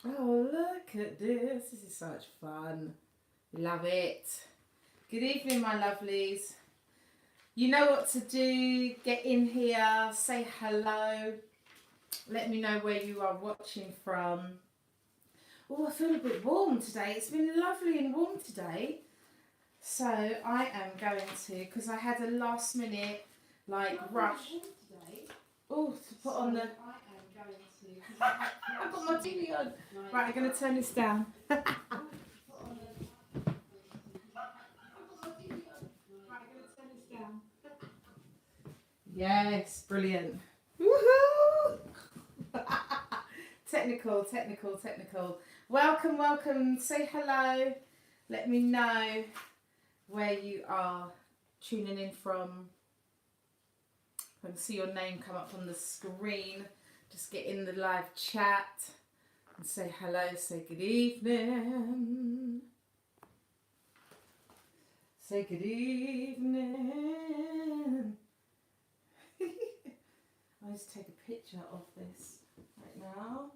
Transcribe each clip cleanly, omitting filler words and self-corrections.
Oh, look at this. This is such fun. Love it. Good evening, my lovelies. You know what to do. Get in here. Say hello. Let me know where you are watching from. Oh, I feel a bit warm today. It's been lovely and warm today. So I am going to, because I had a last minute rush. Oh, to put on the... I've got my TV on. Right, I'm going to turn this down. Yes, brilliant. Woohoo! Technical. Welcome. Say hello. Let me know where you are tuning in from. I can see your name come up on the screen. Just get in the live chat and say hello, say good evening. Say good evening. I'll just take a picture of this right now.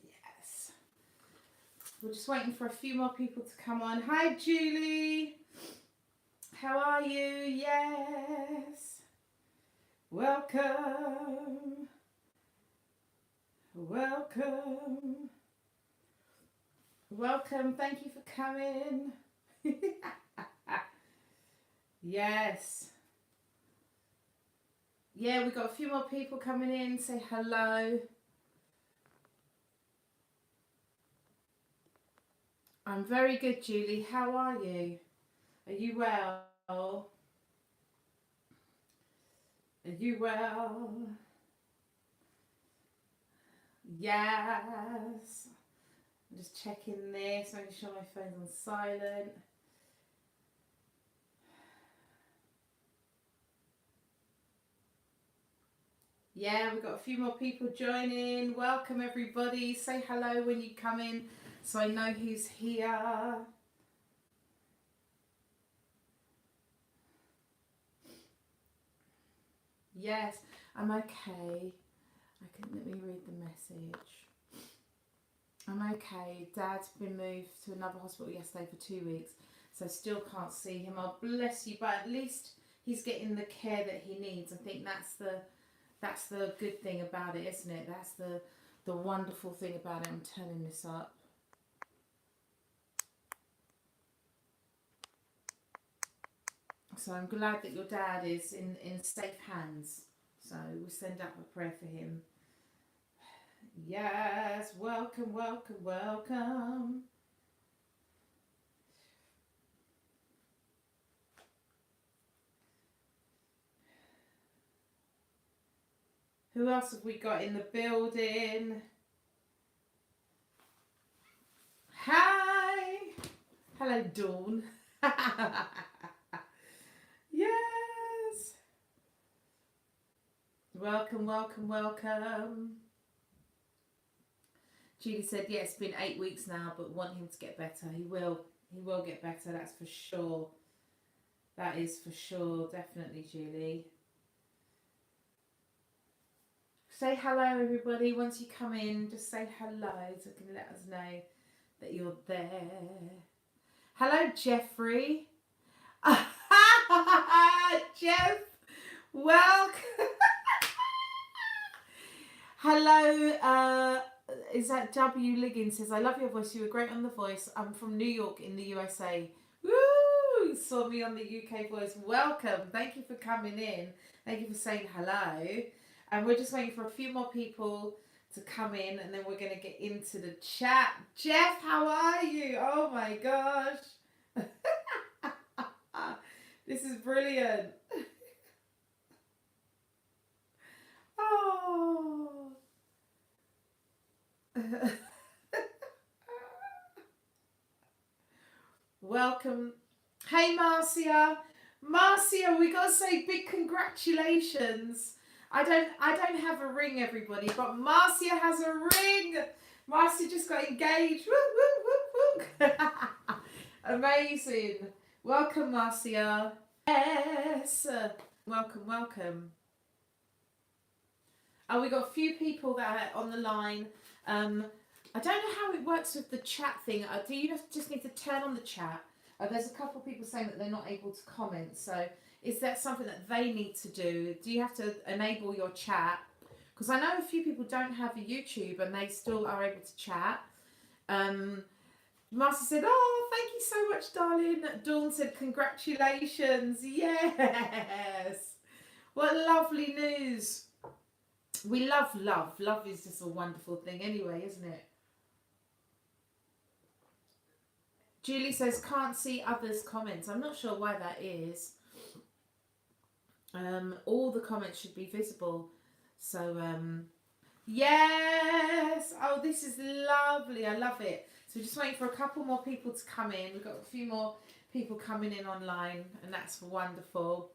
Yes. We're just waiting for a few more people to come on. Hi, Julie. How are you? Yes. Welcome. Thank you for coming. Yes. Yeah, we've got a few more people coming in. Say hello. I'm very good, Julie. How are you? Are you well? Are you well? Yes. I'm just checking this, making sure my phone's on silent. Yeah, we've got a few more people joining. Welcome everybody. Say hello when you come in so I know who's here. Yes, I'm okay. Let me read the message. I'm okay. Dad's been moved to another hospital yesterday for 2 weeks, so still can't see him. Oh, bless you, but at least he's getting the care that he needs. I think that's the good thing about it, isn't it? That's the wonderful thing about it. I'm turning this up. So I'm glad that your dad is in safe hands. So we send up a prayer for him. Yes, welcome. Who else have we got in the building? Hi. Hello, Dawn. Yes. Welcome. Julie said, yeah, it's been 8 weeks now, but want him to get better. He will get better, that's for sure. That is for sure, definitely, Julie. Say hello, everybody. Once you come in, just say hello so you can let us know that you're there. Hello, Jeffrey. Jeff, welcome. Hello, is that W. Liggins says, I love your voice. You were great on The Voice. I'm from New York in the USA. Woo! Saw me on the UK Voice. Welcome. Thank you for coming in. Thank you for saying hello. And we're just waiting for a few more people to come in, and then we're going to get into the chat. Jeff, how are you? Oh my gosh. This is brilliant. Oh. Welcome. Hey, Marcia, we got to say big congratulations. I don't have a ring, everybody, but Marcia has a ring. Marcia just got engaged. Woo, woo, woo, woo. Amazing. Welcome, Marcia. Yes. Welcome, welcome. Oh, we got a few people that are on the line. I don't know how it works with the chat thing. Do you just need to turn on the chat? There's a couple of people saying that they're not able to comment. So is that something that they need to do? Do you have to enable your chat? Because I know a few people don't have a YouTube and they still are able to chat. Marcy said, oh, thank you so much, darling. Dawn said, congratulations. Yes. What lovely news. We love love. Love is just a wonderful thing anyway, isn't it? Julie says, can't see others' comments. I'm not sure why that is. All the comments should be visible. So, yes. Oh, this is lovely. I love it. So we're just waiting for a couple more people to come in. We've got a few more people coming in online, and that's wonderful.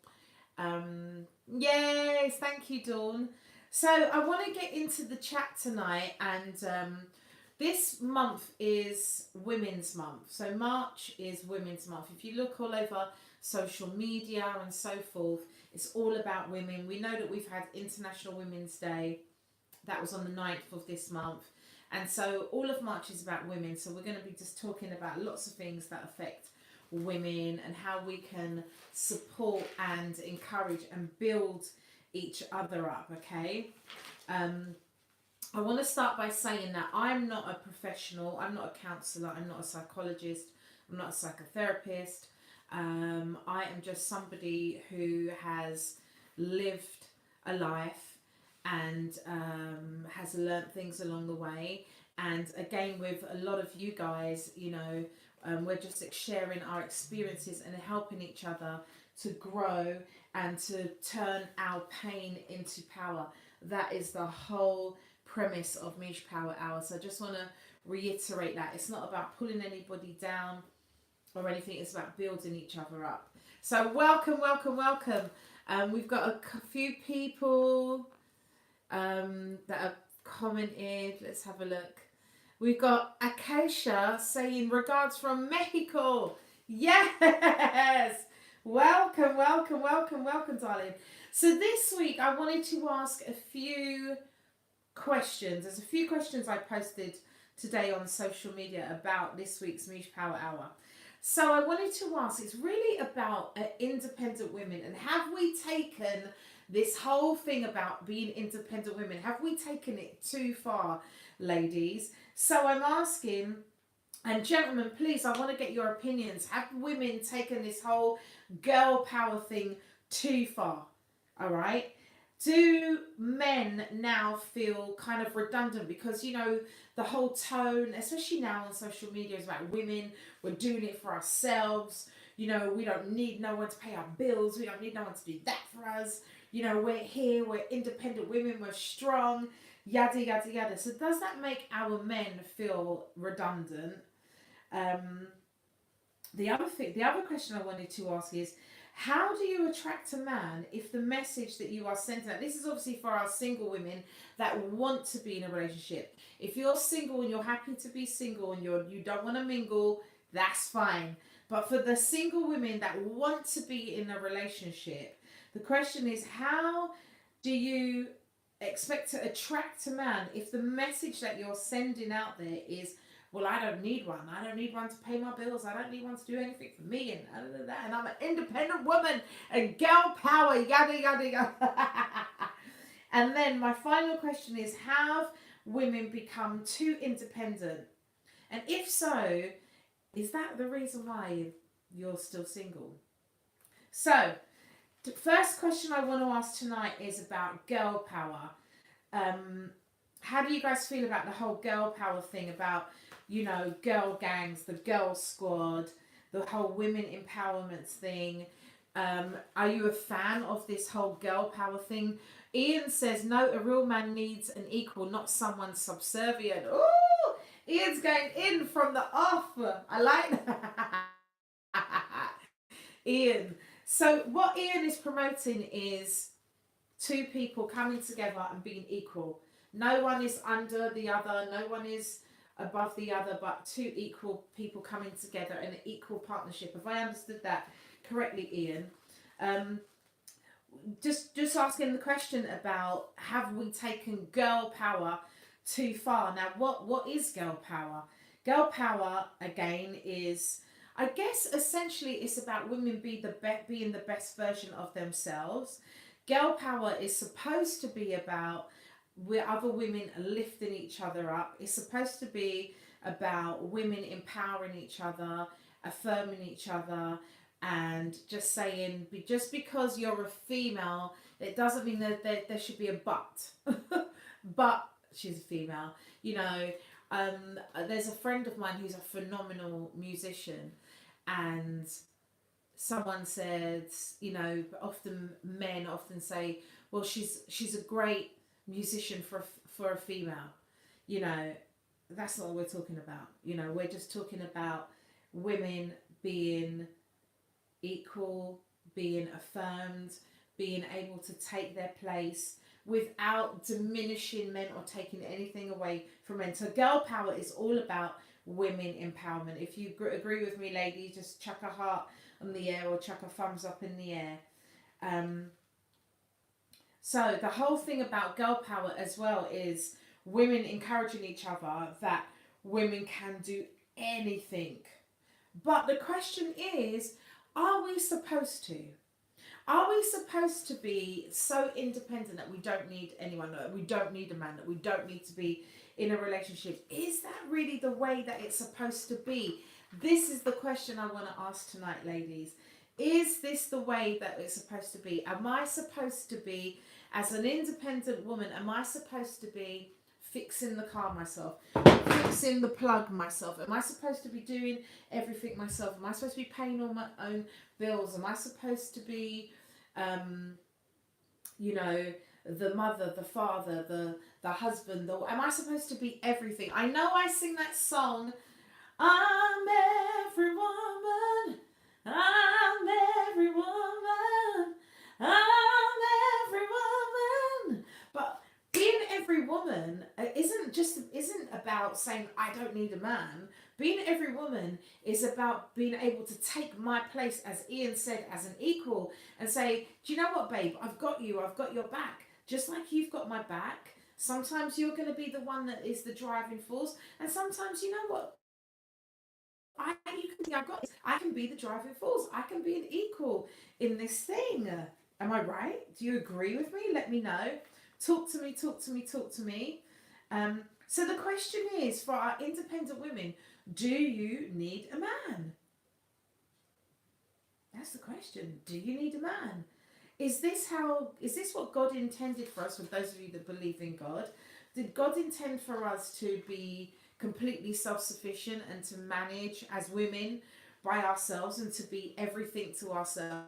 Yes, thank you, Dawn. So I want to get into the chat tonight, and this month is Women's Month. So March is Women's Month. If you look all over social media and so forth, it's all about women. We know that we've had International Women's Day. That was on the 9th of this month. And so all of March is about women. So we're going to be just talking about lots of things that affect women and how we can support and encourage and build each other up, okay? I want to start by saying that I'm not a professional, I'm not a counsellor, I'm not a psychologist, I'm not a psychotherapist. I am just somebody who has lived a life and has learnt things along the way. And again, with a lot of you guys, you know, we're just sharing our experiences and helping each other to grow and to turn our pain into power. That is the whole premise of MichPowerHour. So I just want to reiterate that. It's not about pulling anybody down or anything. It's about building each other up. So welcome, welcome, welcome. We've got a few people that have commented. Let's have a look. We've got Acacia saying regards from Mexico. Yes. Welcome, welcome, welcome, welcome, darling. So this week I wanted to ask a few questions. There's a few questions I posted today on social media about this week's MichPowerHour. So I wanted to ask, it's really about independent women, and have we taken this whole thing about being independent women, have we taken it too far, ladies? So I'm asking, and gentlemen, please, I want to get your opinions. Have women taken this whole girl power thing too far? All right. Do men now feel kind of redundant because, you know, the whole tone, especially now on social media, is about women. We're doing it for ourselves. You know, we don't need no one to pay our bills. We don't need no one to do that for us. You know, we're here. We're independent women. We're strong. Yada, yada, yada. So does that make our men feel redundant? The other question I wanted to ask is, how do you attract a man if the message that you are sending out, this is obviously for our single women that want to be in a relationship. If you're single and you're happy to be single and you don't want to mingle, that's fine. But for the single women that want to be in a relationship, the question is, how do you expect to attract a man if the message that you're sending out there is, well, I don't need one. I don't need one to pay my bills. I don't need one to do anything for me. And I'm an independent woman and girl power, yada, yada, yada. And then my final question is, have women become too independent? And if so, is that the reason why you're still single? So, the first question I want to ask tonight is about girl power. How do you guys feel about the whole girl power thing, about, you know, girl gangs, the girl squad, the whole women empowerment thing? Are you a fan of this whole girl power thing? Ian says, no, a real man needs an equal, not someone subservient. Oh, Ian's going in from the off. I like that. Ian. So what Ian is promoting is two people coming together and being equal. No one is under the other. No one is above the other, but two equal people coming together in an equal partnership. Have I understood that correctly, Ian? just asking the question about, have we taken girl power too far? Now, what is girl power? Girl power again is, I guess, essentially it's about women being the best version of themselves. Girl power is supposed to be about where other women lifting each other up. It's supposed to be about women empowering each other, affirming each other, and just saying, just because you're a female, it doesn't mean that there should be a but. But she's a female. You know, there's a friend of mine who's a phenomenal musician, and someone said, you know, often men often say, well, she's a great musician for a female. You know, that's not what we're talking about. You know, we're just talking about women being equal, being affirmed, being able to take their place without diminishing men or taking anything away from men. So girl power is all about women empowerment. If you agree with me, ladies, just chuck a heart on the air or chuck a thumbs up in the air. So the whole thing about girl power as well is women encouraging each other, that women can do anything. But the question is, are we supposed to? Are we supposed to be so independent that we don't need anyone, that we don't need a man, that we don't need to be in a relationship? Is that really the way that it's supposed to be? This is the question I want to ask tonight, ladies. Is this the way that it's supposed to be? Am I supposed to be, as an independent woman, am I supposed to be fixing the car myself, fixing the plug myself? Am I supposed to be doing everything myself? Am I supposed to be paying all my own bills? Am I supposed to be, you know, the mother, the father, the husband? Am I supposed to be everything? I know I sing that song, I'm every woman, I'm every woman, I'm every woman. But being every woman isn't about saying I don't need a man. Being every woman is about being able to take my place, as Ian said, as an equal, and say, do you know what, babe? I've got you. I've got your back. Just like you've got my back. Sometimes you're going to be the one that is the driving force, and sometimes, you know what? I can be the driving force. I can be an equal in this thing. Am I right? Do you agree with me? Let me know. Talk to me, talk to me, talk to me. So the question is, for our independent women, do you need a man? That's the question. Do you need a man? Is this what God intended for us, for those of you that believe in God? Did God intend for us to be completely self-sufficient and to manage as women by ourselves and to be everything to ourselves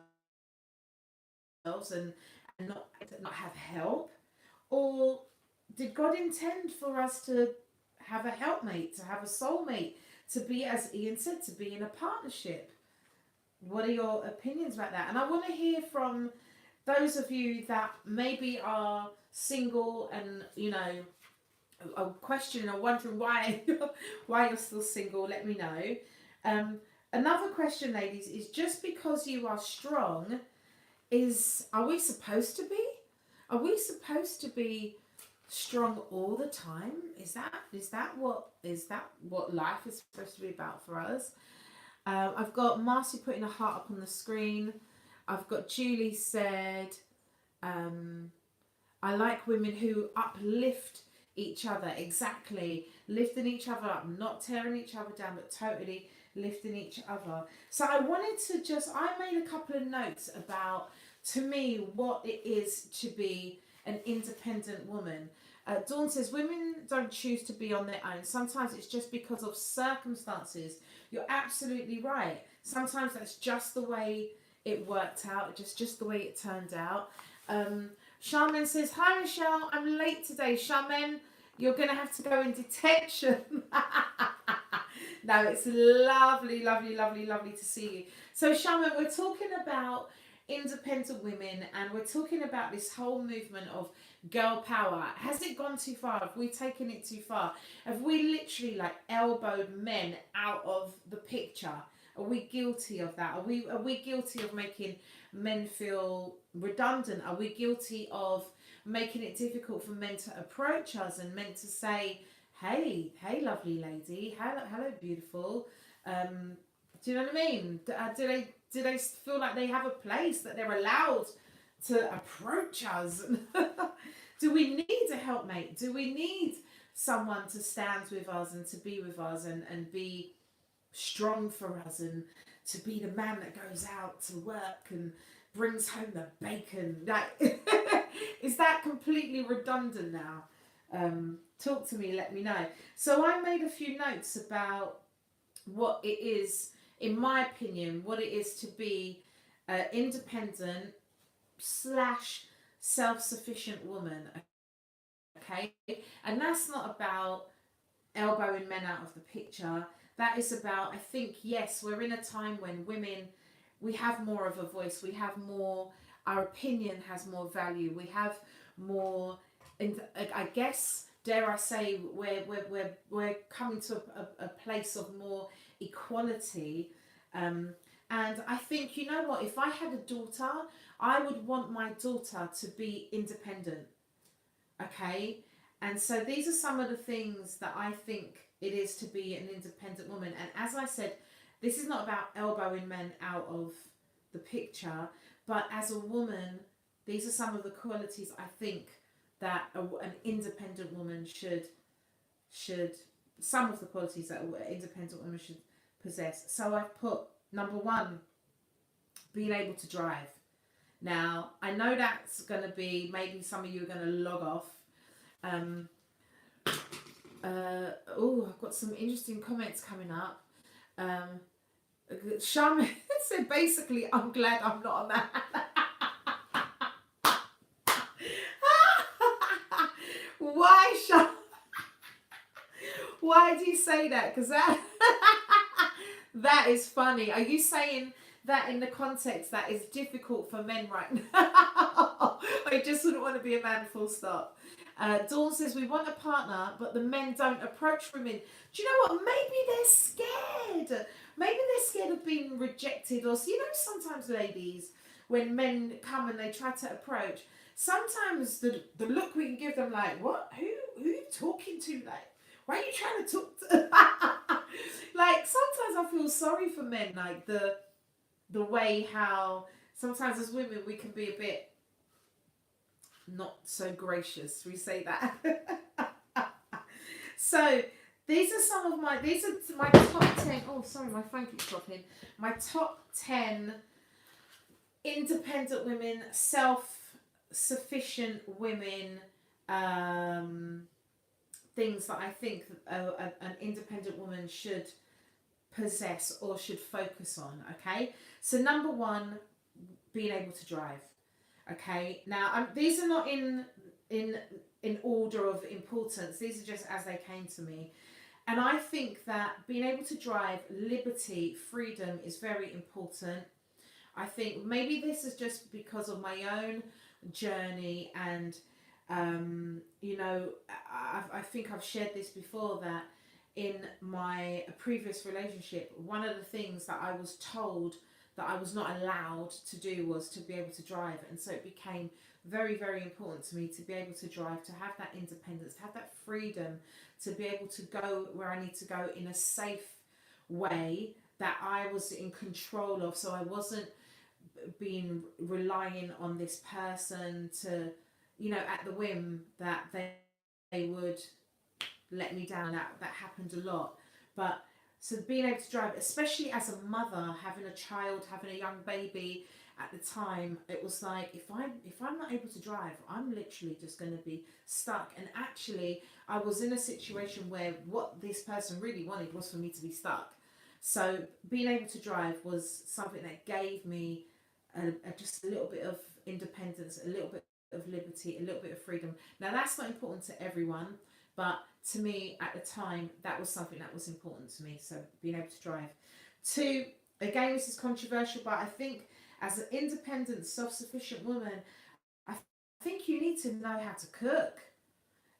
and not have help? Or did God intend for us to have a helpmate, to have a soulmate, to be, as Ian said, to be in a partnership? What are your opinions about that? And I want to hear from those of you that maybe are single and, you know, are questioning or wondering why you're still single. Let me know. Another question, ladies, is just because you are strong, are we supposed to be? Are we supposed to be strong all the time? Is that what life is supposed to be about for us? I've got Marcy putting a heart up on the screen. I've got Julie said, I like women who uplift each other. Exactly. Lifting each other up, not tearing each other down, but totally lifting each other. So I wanted to I made a couple of notes about, to me, what it is to be an independent woman. Dawn says, women don't choose to be on their own. Sometimes it's just because of circumstances. You're absolutely right. Sometimes that's just the way it worked out, just the way it turned out. Charmaine says, hi Michelle, I'm late today. Charmaine, you're going to have to go in detention. No, it's lovely, lovely, lovely, lovely to see you. So Charmaine, we're talking about independent women, and we're talking about this whole movement of girl power. Has it gone too far? Have we taken it too far? Have we literally elbowed men out of the picture? Are we guilty of that? Are we guilty of making men feel redundant? Are we guilty of making it difficult for men to approach us and men to say, hey, hey, lovely lady, hello, beautiful? Do you know what I mean? Do they feel like they have a place, that they're allowed to approach us? Do we need a helpmate? Do we need someone to stand with us and to be with us and be strong for us, and to be the man that goes out to work and brings home the bacon? Like, is that completely redundant now? Talk to me, let me know. So I made a few notes about what it is, in my opinion, what it is to be independent slash self-sufficient woman. Okay, and that's not about elbowing men out of the picture. That is about, I think, yes, we're in a time when women, we have more of a voice, we have more, our opinion has more value, we have more, I guess, dare I say, we're coming to a place of more equality. And I think, you know what, if I had a daughter, I would want my daughter to be independent. Okay, and so these are some of the things that I think it is to be an independent woman. And as I said, this is not about elbowing men out of the picture, but as a woman, these are some of the qualities I think that an independent woman should, some of the qualities that an independent woman should possess. So I've put number one, being able to drive. Now, I know that's going to be, maybe some of you are going to log off. I've got some interesting comments coming up. Shaman said, basically, I'm glad I'm not a man. Why, Shaman? Why do you say that? Because that is funny. Are you saying that in the context that is difficult for men right now? I just wouldn't want to be a man, full stop. Dawn says, we want a partner, but the men don't approach women. Do you know what? Maybe they're scared. Maybe they're scared of being rejected. Or, you know, sometimes ladies, when men come and they try to approach, sometimes the look we can give them, like, what? Who are you talking to? Like, why are you trying to talk to? Like, sometimes I feel sorry for men, like the way how sometimes as women we can be a bit not so gracious. We say that. So these are my top 10. Oh, sorry, my phone keeps dropping. My top 10 independent women, self-sufficient women, things that I think an independent woman should possess or should focus on. Okay, so number one, being able to drive. Okay, now these are not in order of importance. These are just as they came to me. And I think that being able to drive, liberty, freedom is very important. I think maybe this is just because of my own journey, and you know, I think I've shared this before, that in my previous relationship, one of the things that I was told that I was not allowed to do was to be able to drive. And so it became very, very important to me to be able to drive, to have that independence, to have that freedom, to be able to go where I need to go in a safe way that I was in control of. So I wasn't being relying on this person to, you know, at the whim that they would let me down. That happened a lot. But so being able to drive, especially as a mother, having a child, having a young baby at the time, it was like, if I'm not able to drive, I'm literally just going to be stuck. And actually, I was in a situation where what this person really wanted was for me to be stuck. So being able to drive was something that gave me just a little bit of independence, a little bit of liberty, a little bit of freedom. Now, that's not important to everyone, but to me at the time, that was something that was important to me. So being able to drive. Two, again, this is controversial, but I think as an independent, self-sufficient woman, I think you need to know how to cook.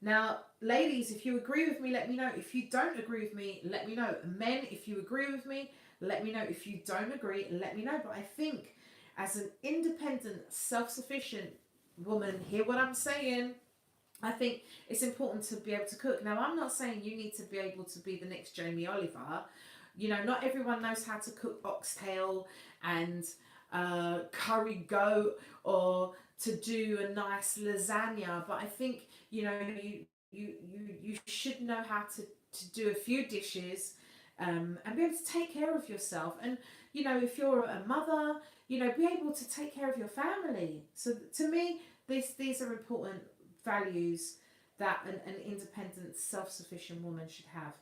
Now, ladies, if you agree with me, let me know. If you don't agree with me, let me know. Men, if you agree with me, let me know. If you don't agree, let me know. But I think as an independent, self-sufficient woman, hear what I'm saying? I think it's important to be able to cook. Now, I'm not saying you need to be able to be the next Jamie Oliver. You know, not everyone knows how to cook oxtail and curry goat, or to do a nice lasagna. But I think, you know, you should know how to do a few dishes, and be able to take care of yourself. And, you know, if you're a mother, you know, be able to take care of your family. So to me, these are important values that an independent, self-sufficient woman should have.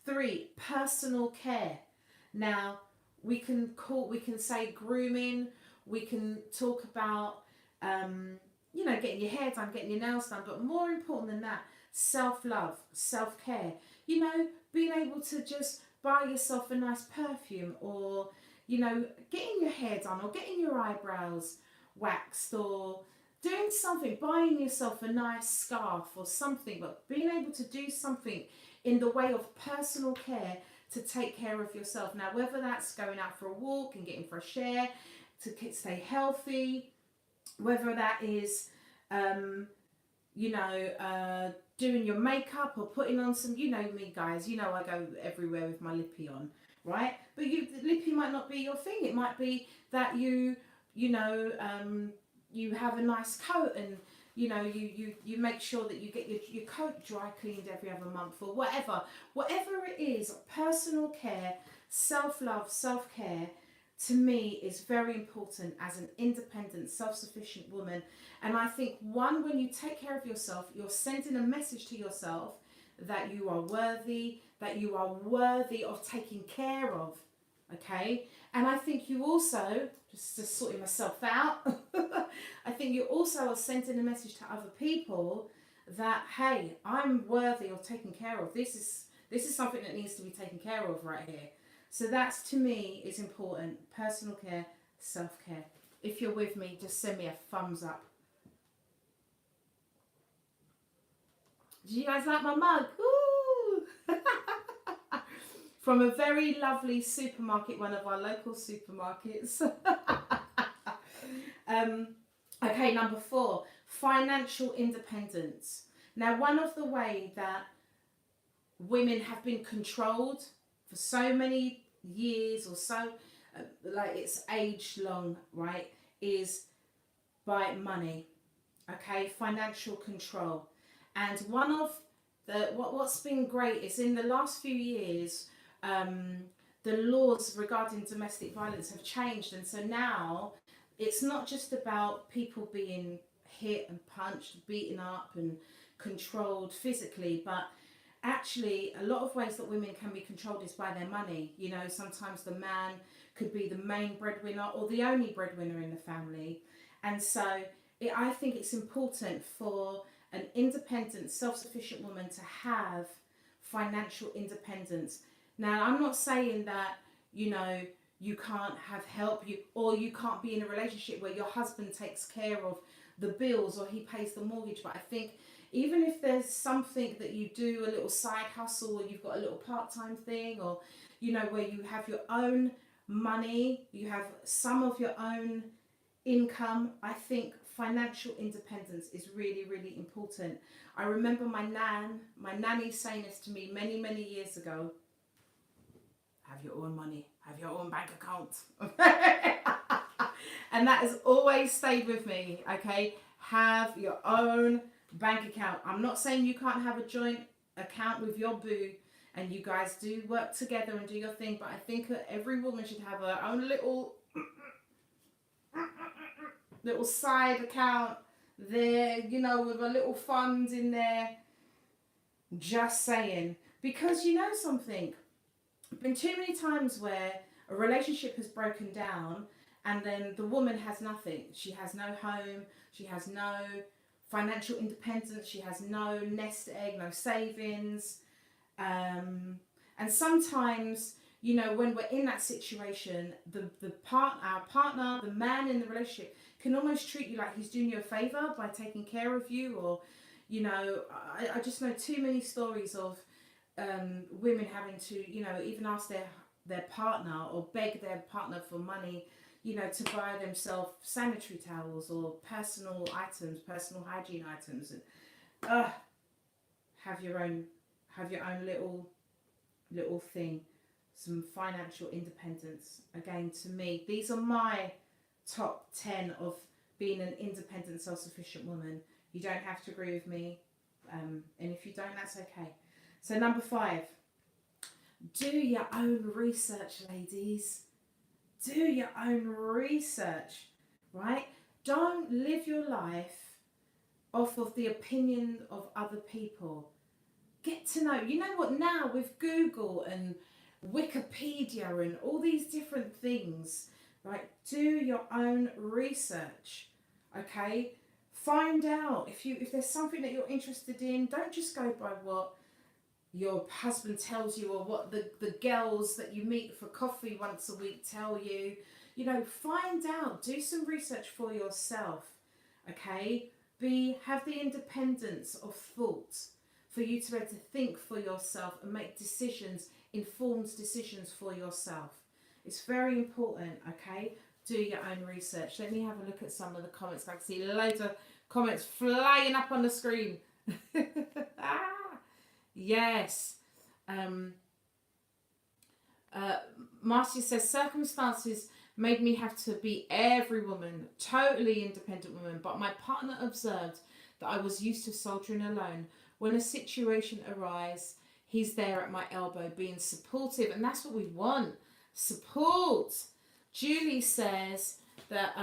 3, personal care. Now, we can say grooming. We can talk about, you know, getting your hair done, getting your nails done. But more important than that, self-love, self-care. You know, being able to just buy yourself a nice perfume, or, you know, getting your hair done, or getting your eyebrows waxed, or doing something, buying yourself a nice scarf or something, but being able to do something in the way of personal care to take care of yourself. Now, whether that's going out for a walk and getting fresh air to stay healthy, whether that is, you know, doing your makeup or putting on some, you know me guys, you know I go everywhere with my lippy on, right? But the lippy might not be your thing. It might be that you know, you have a nice coat, and, you know, you make sure that you get your coat dry cleaned every other month, or whatever it is. Personal care, self-love, self-care, to me, is very important as an independent, self-sufficient woman. And I think, one, when you take care of yourself, you're sending a message to yourself that you are worthy, of taking care of. Okay? And I think you also, just sorting myself out, I think you also are sending a message to other people that, hey, I'm worthy of taking care of. This is something that needs to be taken care of right here. So that's, to me, is important. Personal care, self-care. If you're with me, just send me a thumbs up. Do you guys like my mug? Ooh! From a very lovely supermarket, one of our local supermarkets. Okay, number 4, financial independence. Now, one of the ways that women have been controlled for so many years, or so, like it's age long, right, is by money. Okay, financial control. And one of what's been great is, in the last few years, the laws regarding domestic violence have changed, and so now it's not just about people being hit and punched, beaten up and controlled physically, but actually a lot of ways that women can be controlled is by their money. You know, sometimes the man could be the main breadwinner or the only breadwinner in the family. And so I think it's important for an independent, self-sufficient woman to have financial independence. Now, I'm not saying that, you know, you can't have help, or you can't be in a relationship where your husband takes care of the bills or he pays the mortgage. But I think, even if there's something that you do, a little side hustle, or you've got a little part-time thing, or, you know, where you have your own money, you have some of your own income, I think financial independence is really, really important. I remember my nanny saying this to me many, many years ago: have your own money, have your own bank account. And that has always stayed with me. Okay, have your own bank account. I'm not saying you can't have a joint account with your boo and you guys do work together and do your thing, but I think that every woman should have her own little side account there, you know, with a little fund in there. Just saying. Because, you know something, been too many times where a relationship has broken down and then the woman has nothing. She has no home, she has no financial independence, she has no nest egg, no savings. And sometimes, you know, when we're in that situation, our partner, the man in the relationship, can almost treat you like he's doing you a favor by taking care of you. Or, you know, I just know too many stories of women having to, you know, even ask their partner or beg their partner for money you know, to buy themselves sanitary towels or personal items, personal hygiene items, and have your own little thing, some financial independence. Again, to me, these are my top 10 of being an independent, self-sufficient woman. You don't have to agree with me, and if you don't, that's okay. So number 5, do your own research, ladies. Do your own research, right? Don't live your life off of the opinion of other people. Get to know, you know what, now with Google and Wikipedia and all these different things, right? Do your own research, okay? Find out if there's something that you're interested in. Don't just go by what your husband tells you or what the girls that you meet for coffee once a week tell you. You know, find out, do some research for yourself, okay? Have the independence of thought for you to be able to think for yourself and make decisions, informed decisions for yourself. It's very important, okay? Do your own research. Let me have a look at some of the comments. I can see loads of comments flying up on the screen. Yes. Marcia says, circumstances made me have to be every woman, totally independent woman, but my partner observed that I was used to soldiering alone. When a situation arises, he's there at my elbow being supportive, and that's what we want. Support. Julie says that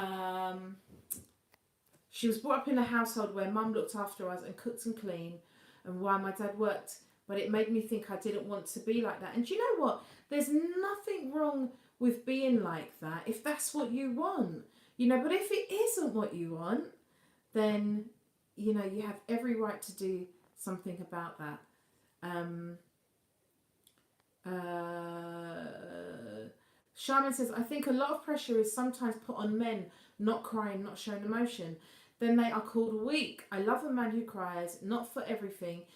she was brought up in a household where mum looked after us and cooked and cleaned, and while my dad worked, but it made me think I didn't want to be like that. And do you know what? There's nothing wrong with being like that if that's what you want, you know. But if it isn't what you want, then, you know, you have every right to do something about that. Charmin says, I think a lot of pressure is sometimes put on men, not crying, not showing emotion. Then they are called weak. I love a man who cries, not for everything.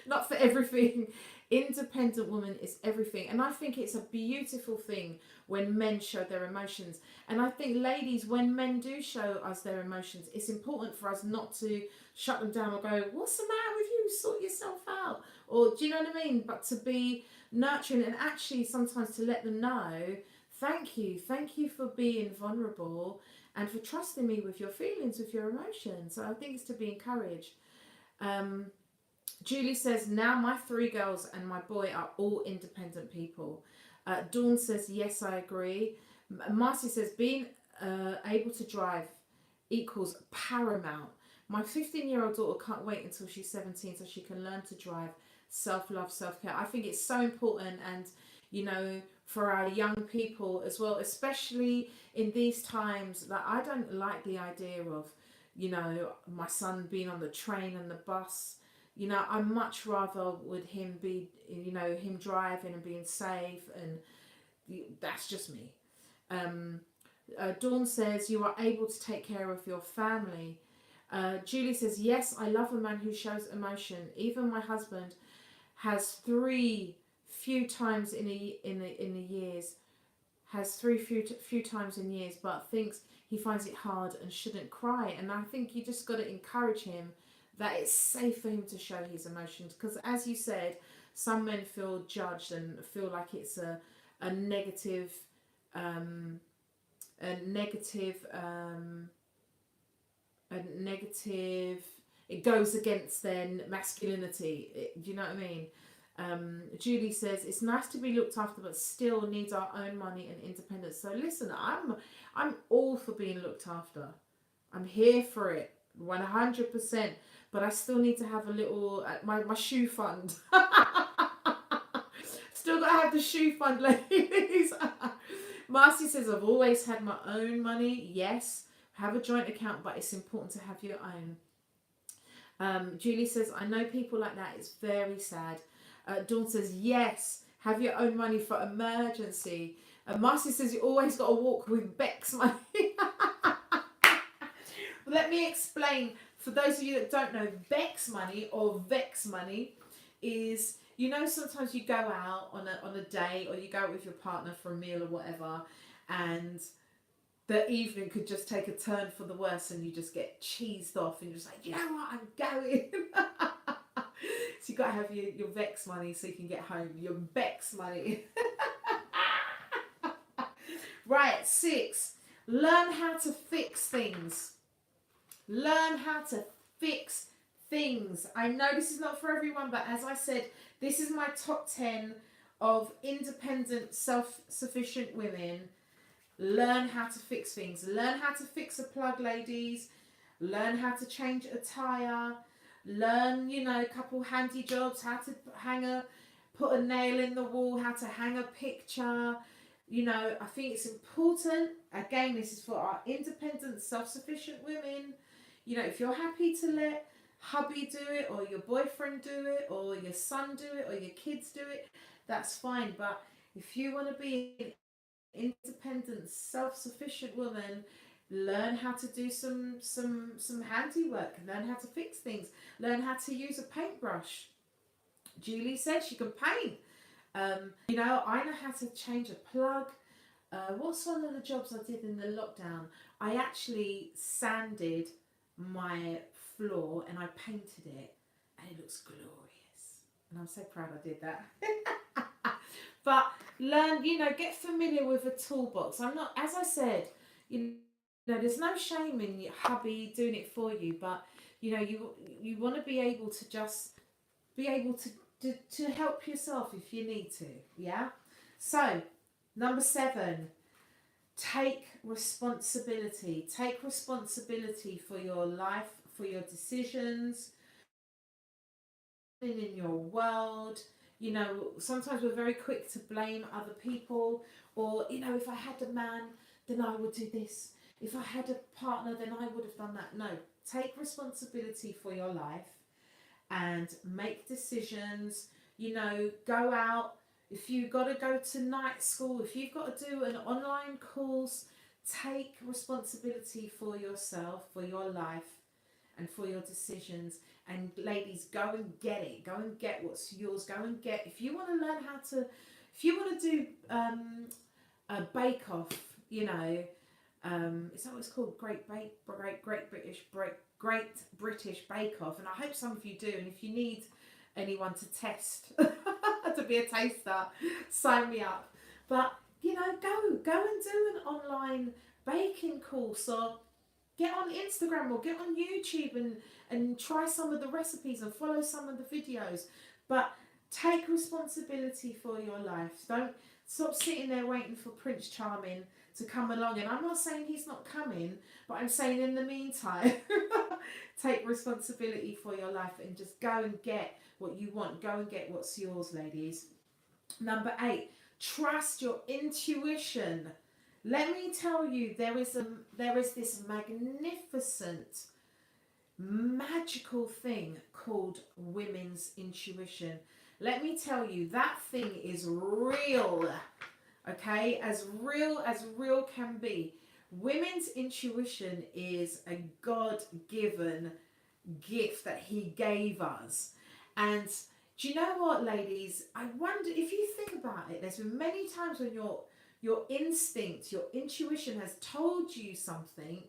Not for everything. Independent woman is everything. And I think it's a beautiful thing when men show their emotions. And I think, ladies, when men do show us their emotions, it's important for us not to shut them down or go, what's the matter with you? Sort yourself out. Or, do you know what I mean? But to be nurturing and actually sometimes to let them know, thank you for being vulnerable and for trusting me with your feelings, with your emotions. So I think it's to be encouraged. Julie says, now my 3 girls and my boy are all independent people. Dawn says, yes, I agree. Marcy says, being able to drive equals paramount. My 15-year-old daughter can't wait until she's 17 so she can learn to drive. Self-love, self-care. I think it's so important, and, you know, for our young people as well, especially in these times, that I don't like the idea of, you know, my son being on the train and the bus. You know, I much rather would him be, you know, him driving and being safe, and that's just me. Dawn says, you are able to take care of your family. Julie says, yes, I love a man who shows emotion. Even my husband has 3 few times in the years, but thinks he finds it hard and shouldn't cry. And I think you just got to encourage him that it's safe for him to show his emotions, because as you said, some men feel judged and feel like it's a negative it goes against their masculinity. Do you know what I mean? Julie says, it's nice to be looked after but still needs our own money and independence. So listen, I'm all for being looked after. I'm here for it 100%, but I still need to have a little my shoe fund. Still gotta have the shoe fund, ladies. Marcy says, I've always had my own money. Yes, have a joint account, but it's important to have your own. Julie says, I know people like that. It's very sad. Dawn says, yes, have your own money for emergency. Marcy says, you always got to walk with Beck's money. Let me explain, for those of you that don't know, Beck's money or Vex money is, you know, sometimes you go out on a date or you go out with your partner for a meal or whatever, and the evening could just take a turn for the worse, and you just get cheesed off, and you're just like, you know what, I'm going. So you got to have your Vex money so you can get home. Your Vex money. Right, 6. Learn how to fix things. Learn how to fix things. I know this is not for everyone, but as I said, this is my top 10 of independent, self-sufficient women. Learn how to fix things. Learn how to fix a plug, ladies. Learn how to change a tire. Learn, a couple handy jobs, how to put a nail in the wall, how to hang a picture. I think it's important. Again, this is for our independent, self-sufficient women. If you're happy to let hubby do it, or your boyfriend do it, or your son do it, or your kids do it, that's fine. But if you want to be an independent, self-sufficient woman, learn how to do some handiwork. Learn how to fix things. Learn how to use a paintbrush. Julie said she can paint. I know how to change a plug. What's one of the jobs I did in the lockdown? I actually sanded my floor and I painted it, and it looks glorious. And I'm so proud I did that. But learn, get familiar with a toolbox. I'm not, as I said, there's no shame in your hubby doing it for you, but you want to be able to just be able to help yourself if you need to. Yeah. So number 7, take responsibility. Take responsibility for your life, for your decisions, in your world. Sometimes we're very quick to blame other people, or if I had a man, then I would do this. If I had a partner, then I would have done that. No, take responsibility for your life and make decisions. Go out. If you've got to go to night school, if you've got to do an online course, take responsibility for yourself, for your life, and for your decisions. And ladies, go and get it. Go and get what's yours. Go and get. If you want to learn if you want to do a bake off, is that what it's called? Great British Bake Off. And I hope some of you do. And if you need anyone to test to be a taster, sign me up. But go and do an online baking course, or get on Instagram or get on YouTube and try some of the recipes and follow some of the videos. But take responsibility for your life. Don't stop sitting there waiting for Prince Charming to come along. And I'm not saying he's not coming, but I'm saying in the meantime, take responsibility for your life and just go and get what you want. Go and get what's yours, ladies. Number 8, trust your intuition. Let me tell you, there is this magnificent, magical thing called women's intuition. Let me tell you, that thing is real. Okay, as real can be. Women's intuition is a God-given gift that he gave us. And do you know what, ladies? I wonder, if you think about it, there's been many times when your instinct, your intuition has told you something,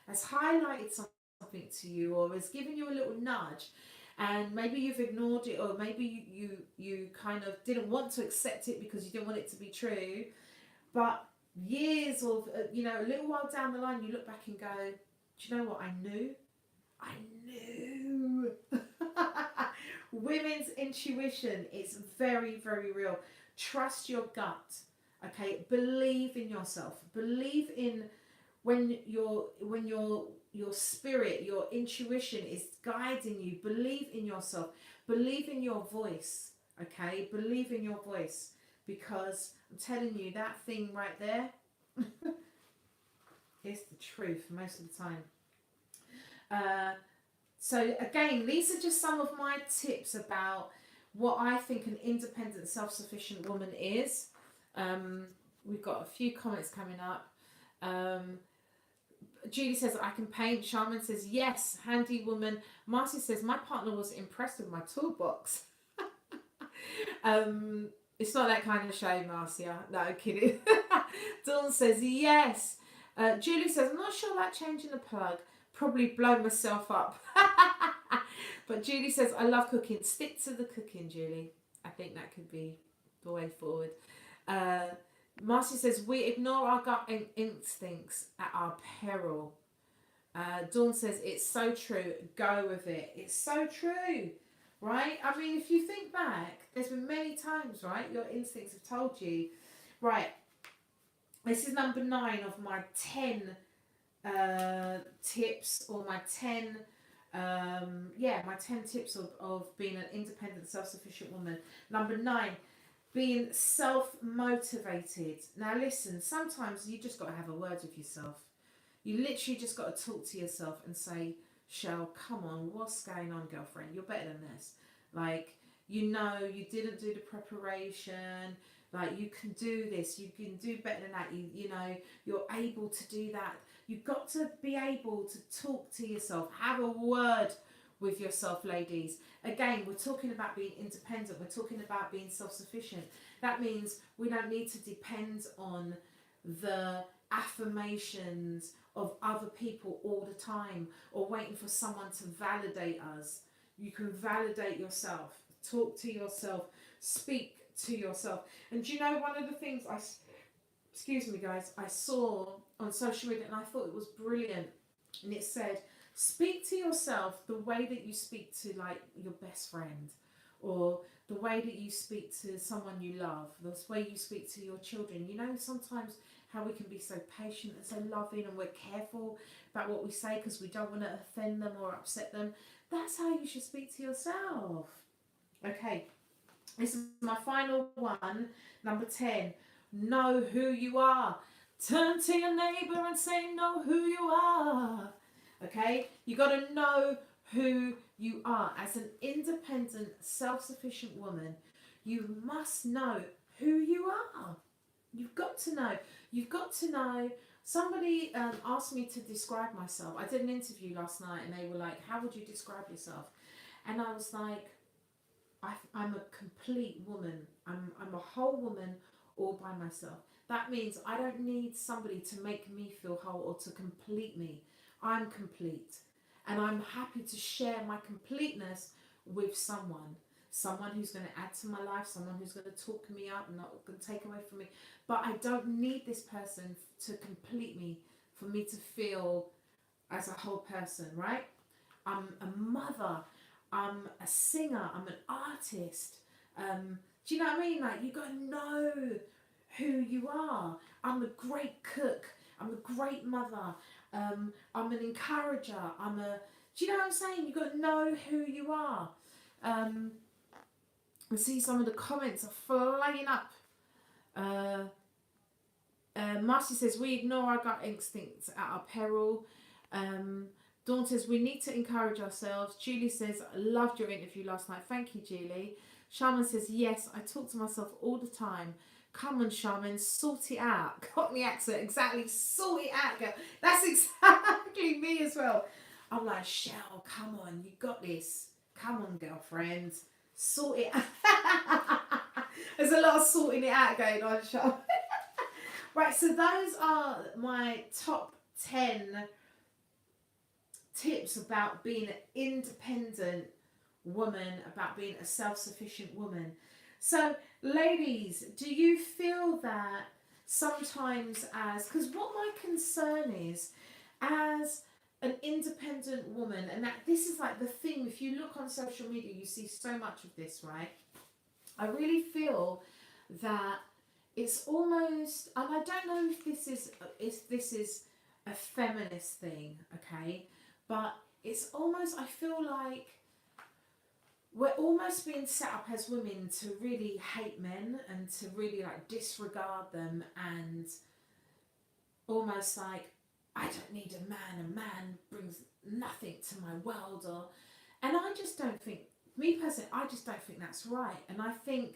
has highlighted something to you, or has given you a little nudge, and maybe you've ignored it, or maybe you kind of didn't want to accept it because you didn't want it to be true. But years of, a little while down the line, you look back and go, do you know what? I knew. Women's intuition is very, very real. Trust your gut. Okay, believe in yourself. Believe in when your spirit, your intuition is guiding you. Believe in yourself. Believe in your voice. Okay, believe in your voice, because I'm telling you, that thing right there is the truth most of the time. So again, these are just some of my tips about what I think an independent, self-sufficient woman is. We've got a few comments coming up. Julie says, I can paint. Charmin says, yes, handy woman. Marcy says, my partner was impressed with my toolbox. It's not that kind of show, Marcia. No, I'm kidding. Dawn says yes. Julie says, I'm not sure about changing the plug. Probably blow myself up. But Julie says, I love cooking. Stick to the cooking, Julie. I think that could be the way forward. Marcia says, we ignore our gut instincts at our peril. Dawn says, it's so true. Go with it. It's so true. Right? I mean, if you think back, there's been many times, right? Your instincts have told you. Right. This is number 9 of my 10 tips, or my 10 my 10 tips of being an independent, self-sufficient woman. Number 9, being self-motivated. Now listen, sometimes you just got to have a word with yourself. You literally just got to talk to yourself and say, Shell, come on, what's going on, girlfriend? You're better than this. Like, you know, you didn't do the preparation. Like, you can do this. You can do better than that. You know, you're able to do that. You've got to be able to talk to yourself. Have a word with yourself, ladies. Again, we're talking about being independent. We're talking about being self-sufficient. That means we don't need to depend on the affirmations of other people all the time, or waiting for someone to validate us. You can validate yourself. Talk to yourself. Speak to yourself. And do you know, one of the things excuse me guys, I saw on social media, and I thought it was brilliant, and it said, speak to yourself the way that you speak to, like, your best friend, or the way that you speak to someone you love, the way you speak to your children. You know, sometimes how we can be so patient and so loving, and we're careful about what we say because we don't want to offend them or upset them. That's how you should speak to yourself. Okay, this is my final one, number 10. Know who you are. Turn to your neighbour and say, know who you are. Okay, you got to know who you are. As an independent, self-sufficient woman, you must know who you are. You've got to know. You've got to know. Somebody asked me to describe myself. I did an interview last night, and they were like, how would you describe yourself? And I was like, I'm a complete woman. I'm a whole woman all by myself. That means I don't need somebody to make me feel whole or to complete me. I'm complete. And I'm happy to share my completeness with someone. Someone who's going to add to my life, someone who's going to talk me up, not going to take away from me. But I don't need this person to complete me, for me to feel as a whole person, right? I'm a mother. I'm a singer. I'm an artist. Do you know what I mean? Like, you got to know who you are. I'm a great cook. I'm a great mother. I'm an encourager. Do you know what I'm saying? You got to know who you are. I see some of the comments are flying up. Marcy says, we ignore our gut instincts at our peril. Dawn says, we need to encourage ourselves. Julie says, I loved your interview last night. Thank you, Julie. Shaman says, yes, I talk to myself all the time. Come on, Shaman, sort it out. Got the accent, exactly. Sort it out, girl. That's exactly me as well. I'm like, Shell, come on, you got this. Come on, girlfriend. Sort it out. There's a lot of sorting it out going on, Shell. Right, so those are my top 10 tips about being an independent woman, about being a self-sufficient woman. So, ladies, do you feel that sometimes, because what my concern is, as an independent woman, and that this is like the thing, if you look on social media, you see so much of this, right? I really feel that it's almost, and I don't know if this is a feminist thing, okay? But it's almost, I feel like we're almost being set up as women to really hate men and to really like disregard them, and almost like, I don't need a man brings nothing to my world. And I just don't think, me personally, I just don't think that's right. And I think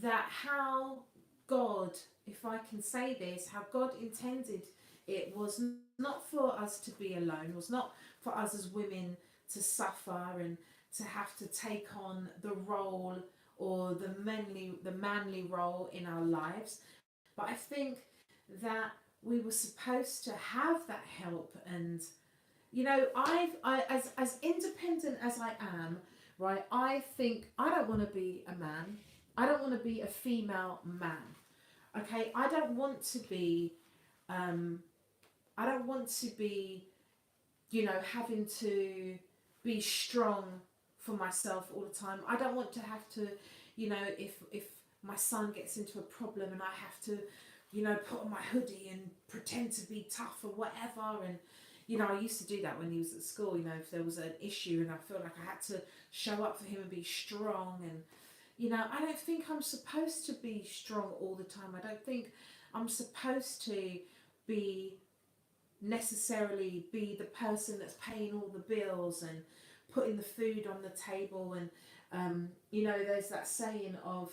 that how God, if I can say this, how God intended it was not for us to be alone, was not for us as women to suffer and to have to take on the role or the manly role in our lives. But I think that we were supposed to have that help. And as independent as I am, right, I think I don't want to be a man. I don't want to be a female man. Okay, I don't want to be I don't want to be, having to be strong for myself all the time. I don't want to have to, if my son gets into a problem and I have to, put on my hoodie and pretend to be tough or whatever. And, I used to do that when he was at school, if there was an issue and I felt like I had to show up for him and be strong. And, I don't think I'm supposed to be strong all the time. I don't think I'm supposed to be necessarily be the person that's paying all the bills and putting the food on the table. And there's that saying of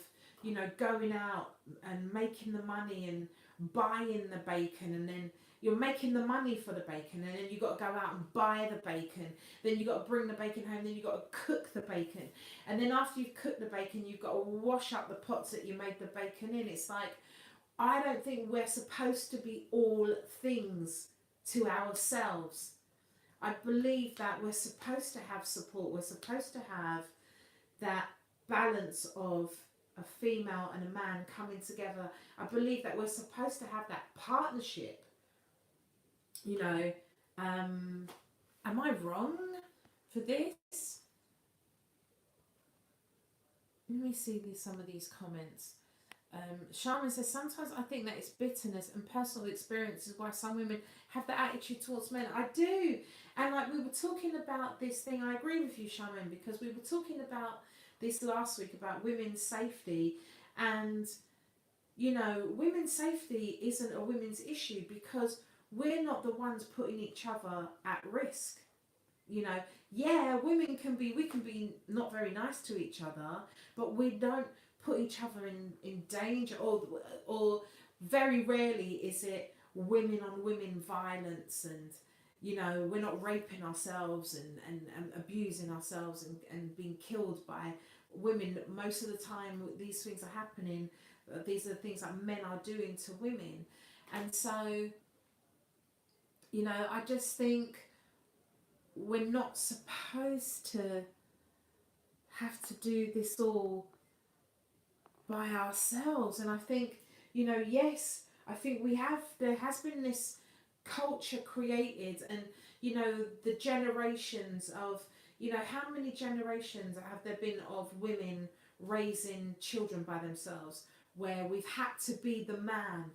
going out and making the money and buying the bacon, and then you're making the money for the bacon, and then you got to go out and buy the bacon, then you got to bring the bacon home, then you got to cook the bacon, and then after you've cooked the bacon you've got to wash up the pots that you made the bacon in. It's like, I don't think we're supposed to be all things to ourselves. I believe that we're supposed to have support. We're supposed to have that balance of a female and a man coming together. I believe that we're supposed to have that partnership. Am I wrong for this? Let me see some of these comments. Shaman says, sometimes I think that it's bitterness and personal experiences why some women have that attitude towards men. I do. And like we were talking about this thing, I agree with you, Shaman, because we were talking about this last week about women's safety. And, women's safety isn't a women's issue because we're not the ones putting each other at risk. Yeah, we can be not very nice to each other, but we don't put each other in danger, or very rarely is it women on women violence, and we're not raping ourselves and abusing ourselves and being killed by women. Most of the time these things are happening, these are the things that men are doing to women. And so I just think we're not supposed to have to do this all by ourselves. And I think, yes, I think there has been this culture created, and, the generations of, how many generations have there been of women raising children by themselves, where we've had to be the man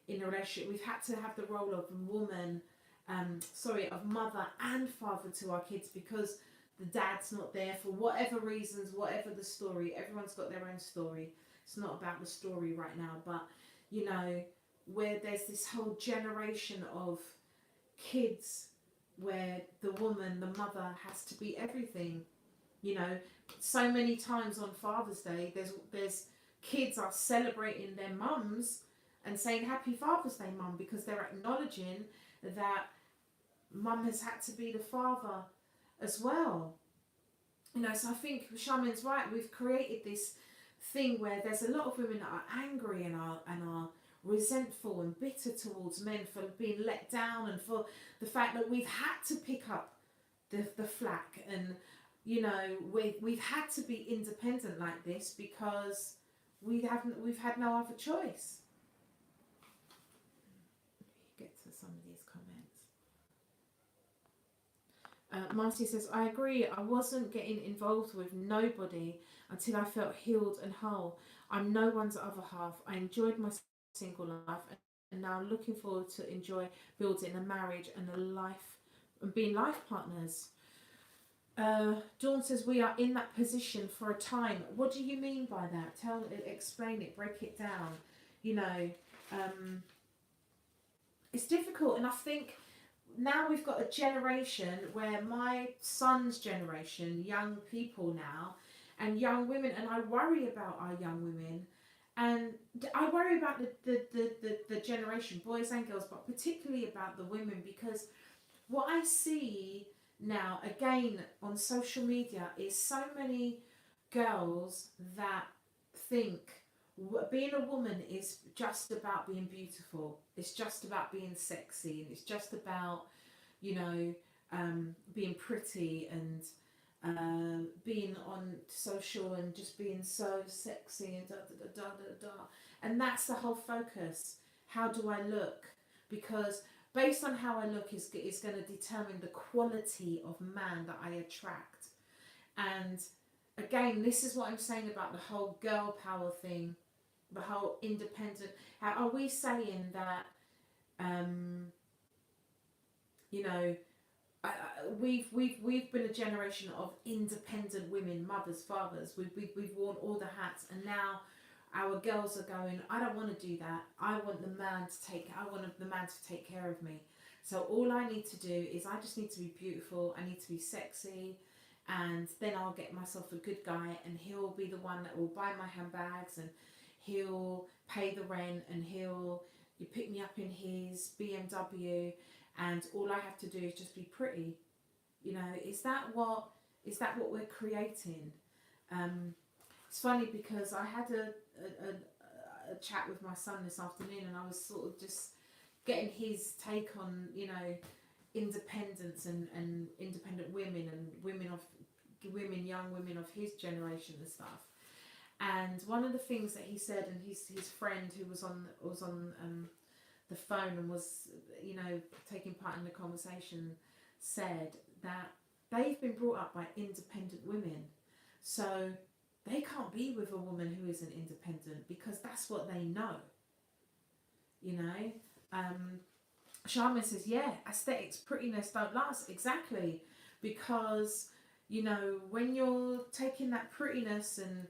in a relationship. We've had to have the role of woman, of mother and father to our kids, because the dad's not there for whatever reasons, whatever the story. Everyone's got their own story. It's not about the story right now, but where there's this whole generation of kids where the woman, the mother, has to be everything. So many times on Father's Day, there's kids are celebrating their mums and saying Happy Father's Day, Mum, because they're acknowledging that Mum has had to be the father as well. So I think Shaman's right. We've created this thing where there's a lot of women that are angry and are resentful and bitter towards men for being let down, and for the fact that we've had to pick up the flack, and we've had to be independent like this because we've had no other choice. Get to some of these comments. Marcy says, I agree. I wasn't getting involved with nobody until I felt healed and whole. I'm no one's other half. I enjoyed my single life, and now I'm looking forward to enjoy building a marriage and a life and being life partners. Dawn says, we are in that position for a time. What do you mean by that? Explain it, break it down. It's difficult, and I think now we've got a generation where my son's generation, young people now, and young women, and I worry about our young women, and I worry about the generation, boys and girls, but particularly about the women, because what I see now, again, on social media, is so many girls that think being a woman is just about being beautiful. It's just about being sexy, and it's just about, you know, being pretty and being on social and just being so sexy and da da da da da da. And that's the whole focus. How do I look? Because based on how I look is going to determine the quality of man that I attract. And again, this is what I'm saying about the whole girl power thing, the whole independent. How are we saying that? You know, we've been a generation of independent women, mothers, fathers. We've worn all the hats, and now our girls are going, I don't want to do that. I want the man to take care of me. So all I need to do is I just need to be beautiful. I need to be sexy, and then I'll get myself a good guy, and he'll be the one that will buy my handbags, and he'll pay the rent, and he'll pick me up in his BMW, and all I have to do is just be pretty. You know, is that what we're creating? It's funny because I had a chat with my son this afternoon, and I was sort of just getting his take on, you know, independence and independent women and young women of his generation and stuff. And one of the things that he said, and his friend who was on the phone and was, you know, taking part in the conversation, said that they've been brought up by independent women, so they can't be with a woman who isn't independent because that's what they know. You know, Charmin says, yeah, aesthetics, prettiness don't last. Exactly, because, you know, when you're taking that prettiness and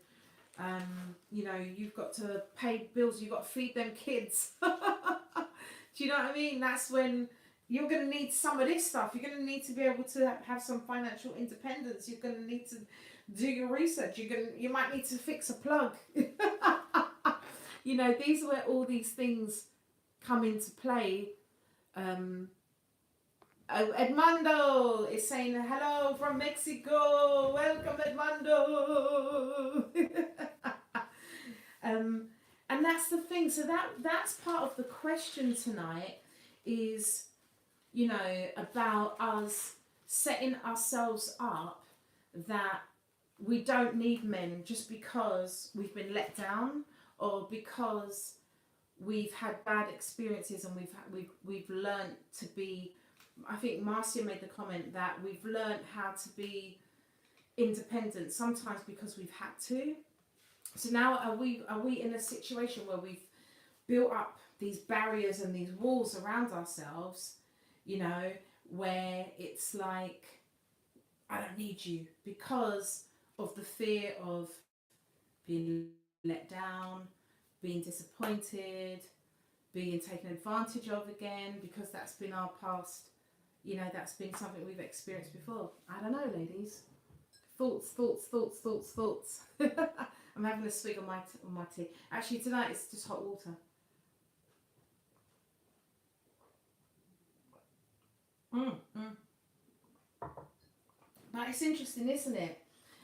you know, you've got to pay bills, you've got to feed them kids. Do you know what I mean? That's when you're going to need some of this stuff. You're going to need to be able to have some financial independence. You're going to need to do your research. You might need to fix a plug. You know, these are where all these things come into play. Oh, Edmundo is saying hello from Mexico. Welcome, Edmundo. And that's the thing. So that's part of the question tonight is, you know, about us setting ourselves up that we don't need men just because we've been let down or because we've had bad experiences and we've learned to be. I think Marcia made the comment that we've learned how to be independent sometimes because we've had to. So now are we in a situation where we've built up these barriers and these walls around ourselves, you know, where it's like, I don't need you because of the fear of being let down, being disappointed, being taken advantage of again, because that's been our past. You know, that's been something we've experienced before. I don't know, ladies. Thoughts. I'm having a swig on my tea. Actually, tonight it's just hot water. But it's interesting, isn't it?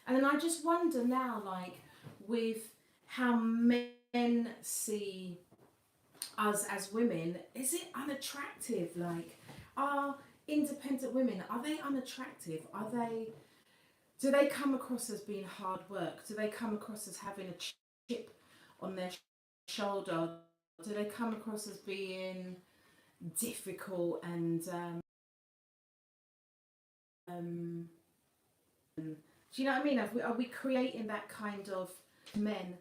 And then I just wonder now, like, with how men see us as women, is it unattractive? Like, are independent women, are they unattractive? Do they come across as being hard work? Do they come across as having a chip on their shoulder? Do they come across as being difficult and do you know what I mean? Are we creating that kind of men?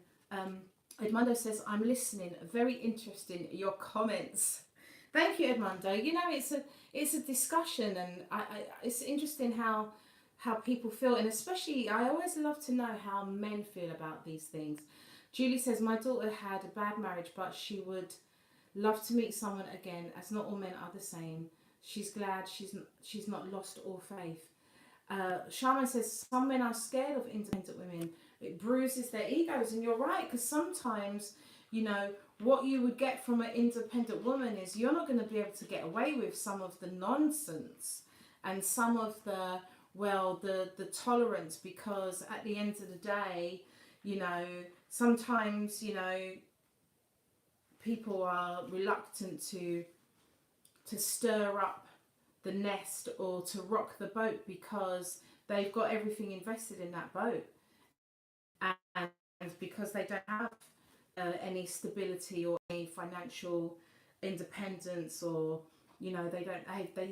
Edmundo says, I'm listening. Very interesting, your comments. Thank you, Edmundo. You know, it's a discussion, and it's interesting how people feel, and especially I always love to know how men feel about these things. Julie says, my daughter had a bad marriage, but she would love to meet someone again, as not all men are the same. She's glad she's not lost all faith. Sharma says, some men are scared of independent women. It bruises their egos, and you're right, because sometimes, you know, what you would get from an independent woman is you're not going to be able to get away with some of the nonsense and some of the tolerance, because at the end of the day, You know, sometimes, people are reluctant to stir up the nest or to rock the boat because they've got everything invested in that boat, and because they don't have any stability or any financial independence, or they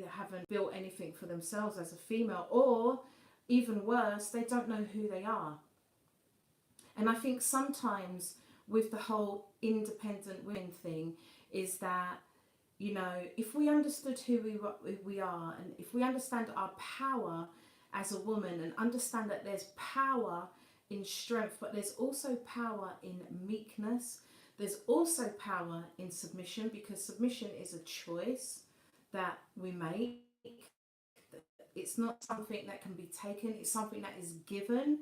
haven't built anything for themselves as a female, or even worse, they don't know who they are. And I think sometimes with the whole independent women thing is that, if we understood who we are, and if we understand our power as a woman, and understand that there's power in strength, but there's also power in meekness, there's also power in submission, because submission is a choice that we make. It's not something that can be taken, it's something that is given.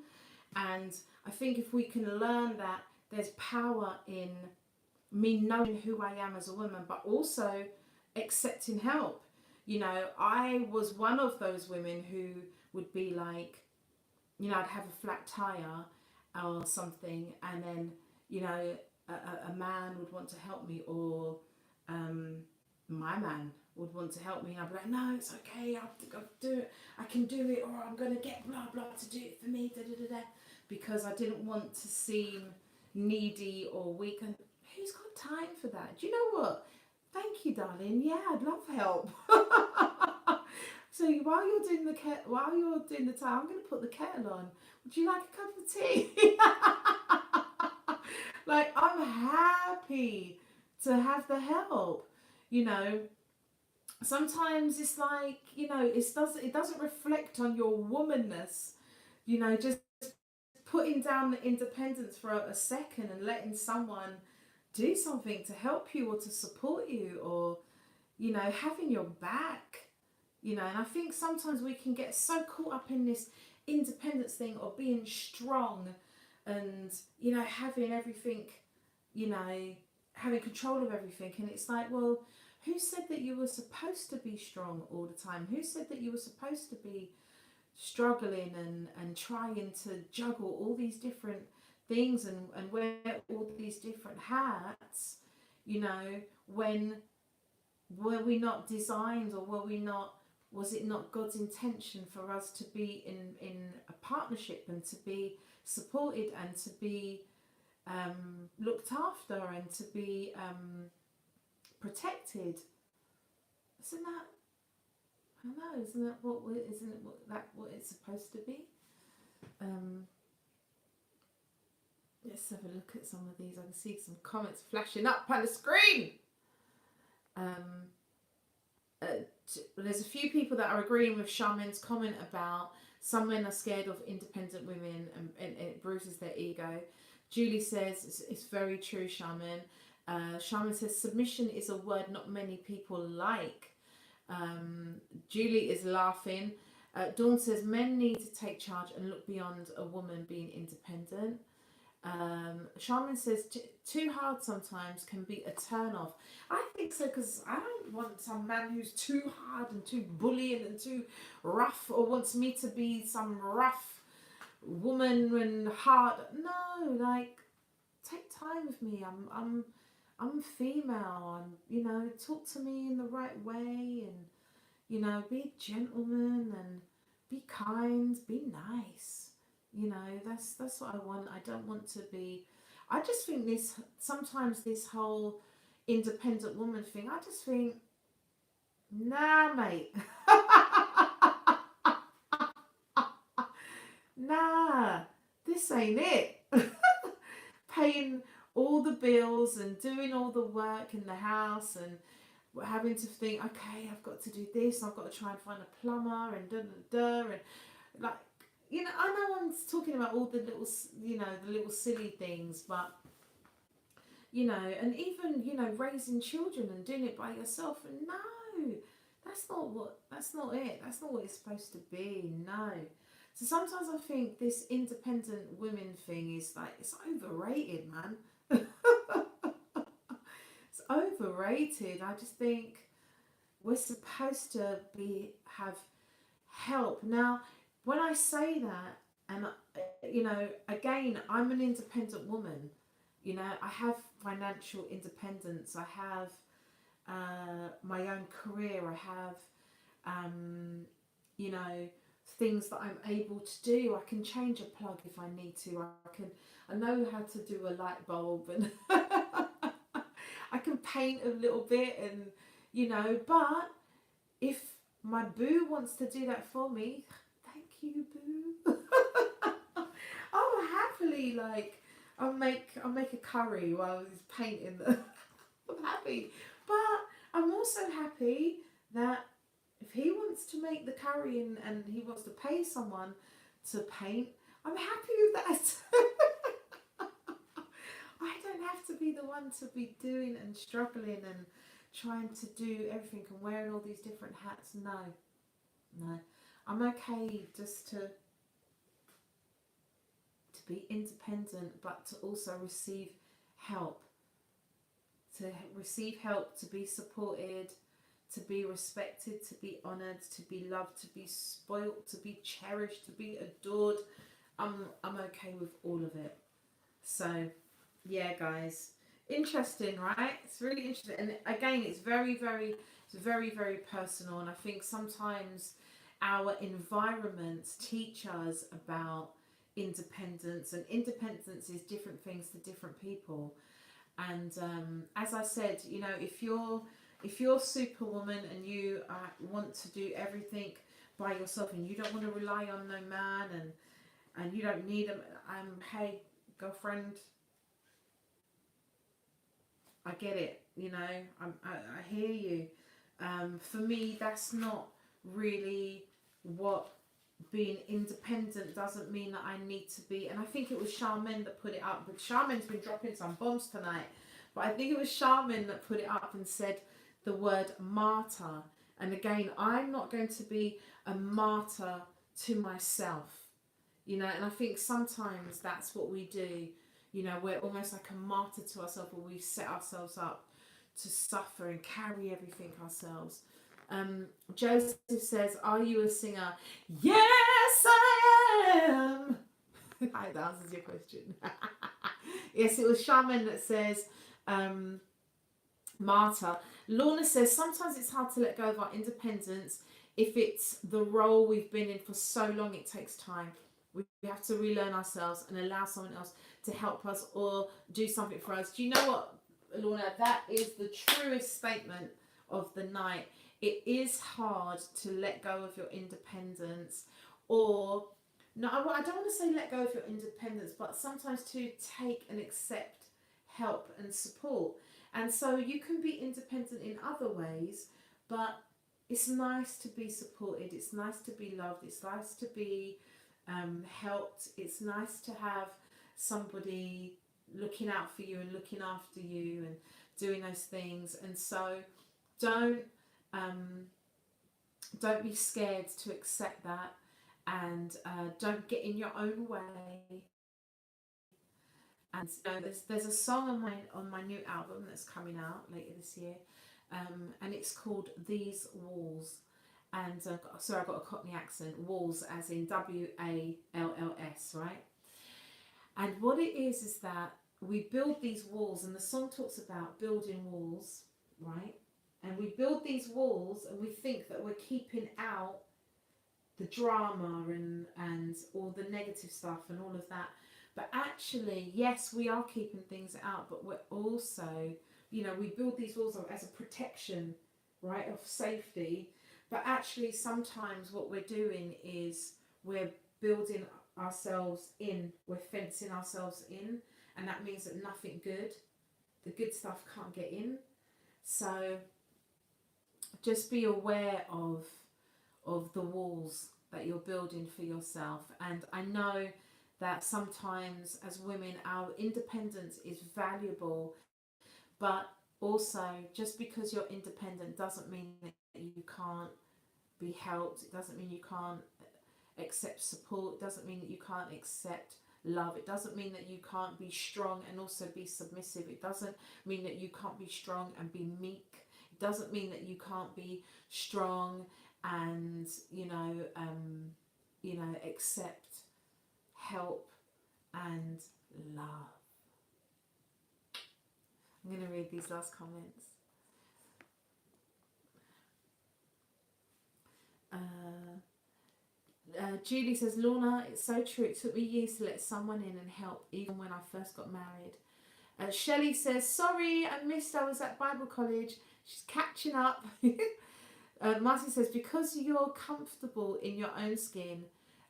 And I think if we can learn that there's power in me knowing who I am as a woman, but also accepting help. I was one of those women who would be like, I'd have a flat tire or something, and then, a man would want to help me, or my man would want to help me, and I'd be like, no, it's okay, I'll do it, I can do it, or I'm going to get blah blah to do it for me, da da da da, because I didn't want to seem needy or weak. And who's got time for that? Do you know what? Thank you, darling. Yeah, I'd love help. So while you're doing the tile, I'm going to put the kettle on. Would you like a cup of tea? Like, I'm happy to have the help. Sometimes it's like, it doesn't reflect on your womanness. Just putting down the independence for a second and letting someone do something to help you or to support you, or having your back. And I think sometimes we can get so caught up in this independence thing, or being strong, and having everything, having control of everything. And it's like, well, who said that you were supposed to be strong all the time? Who said that you were supposed to be struggling and trying to juggle all these different things, and wear all these different hats? When were we not designed, or was it not God's intention for us to be in a partnership, and to be supported, and to be looked after, and to be protected? Isn't that, I don't know, isn't that what it's supposed to be? Let's have a look at some of these. I can see some comments flashing up on the screen. There's a few people that are agreeing with Charmaine's comment about some men are scared of independent women, and it bruises their ego. Julie says it's very true, Charmaine. Charmaine says submission is a word not many people like. Julie is laughing. Dawn says men need to take charge and look beyond a woman being independent. Charmaine says too hard sometimes can be a turn off. I think so, because I don't want some man who's too hard and too bullying and too rough, or wants me to be some rough woman and hard. No, like, take time with me. I'm female, and talk to me in the right way, and be a gentleman, and be kind, be nice. That's what I want. I don't want to be. I just think sometimes this whole independent woman thing, I just think, nah, mate. Nah, this ain't it. Paying all the bills and doing all the work in the house, and having to think, okay, I've got to do this, I've got to try and find a plumber, and da da da, and like, I know I'm talking about all the little, the little silly things, but, and even, raising children and doing it by yourself, and no, that's not it. That's not what it's supposed to be, no. So sometimes I think this independent women thing is like, it's overrated, man. It's overrated. I just think we're supposed to have help. Now, when I say that, And you know, again, I'm an independent woman. You know, I have financial independence. I have my own career. I have, you know, things that I'm able to do. I can change a plug if I need to. I know how to do a light bulb, and I can paint a little bit, and you know. But if my boo wants to do that for me, thank you, boo. I'll happily I'll make a curry while he's painting the I'm happy. But I'm also happy that if he wants to make the curry, and he wants to pay someone to paint, I'm happy with that. I don't have to be the one to be doing and struggling and trying to do everything and wearing all these different hats. No, no. I'm okay just to be independent, but to also receive help. To receive help, to be supported, to be respected, to be honoured, to be loved, to be spoilt, to be cherished, to be adored. I'm okay with all of it. So yeah, guys, interesting, right? It's really interesting, and again, it's very, very personal. And I think sometimes our environments teach us about independence, and independence is different things to different people. And as I said, you know, if you're Superwoman and you want to do everything by yourself, and you don't want to rely on no man, and you don't need them, hey, girlfriend, I get it. You know, I hear you. For me, that's not really what being independent doesn't mean that I need to be. And I think it was Charmaine that put it up, but Charmaine's been dropping some bombs tonight. But I think it was Charmaine that put it up and said the word martyr. And again, I'm not going to be a martyr to myself, you know. And I think sometimes that's what we do. You know, we're almost like a martyr to ourselves, where we set ourselves up to suffer and carry everything ourselves. Joseph says, "Are you a singer?" Yes, I am. That answers your question. Yes, it was Shaman that says, martyr. Lorna says, sometimes it's hard to let go of our independence if it's the role we've been in for so long. It takes time. We have to relearn ourselves and allow someone else to help us or do something for us. Do you know what, Lorna? That is the truest statement of the night. It is hard to let go of your independence, or no, I don't want to say let go of your independence, but sometimes to take and accept help and support. And so you can be independent in other ways, but it's nice to be supported. It's nice to be loved. It's nice to be helped. It's nice to have somebody looking out for you and looking after you and doing those things. And so don't be scared to accept that, and don't get in your own way. And you know, there's a song on my new album that's coming out later this year, and it's called These Walls. And sorry, I got a Cockney accent. Walls, as in WALLS, right? And what it is that we build these walls, and the song talks about building walls, right? And we build these walls, and we think that we're keeping out the drama and all the negative stuff and all of that. But actually, yes, we are keeping things out, but we're also, you know, we build these walls as a protection, right, of safety. But actually, sometimes what we're doing is we're building ourselves in, we're fencing ourselves in, and that means that nothing good, the good stuff can't get in. So just be aware of the walls that you're building for yourself. And I know that sometimes as women our independence is valuable, but also just because you're independent doesn't mean that you can't be helped. It doesn't mean you can't accept support. It doesn't mean that you can't accept love. It doesn't mean that you can't be strong and also be submissive. It doesn't mean that you can't be strong and be meek. It doesn't mean that you can't be strong and accept help, and love. I'm going to read these last comments. Julie says, Lorna, it's so true. It took me years to let someone in and help, even when I first got married. Shelley says, sorry, I missed. I was at Bible college. She's catching up. Marcy says, because you're comfortable in your own skin,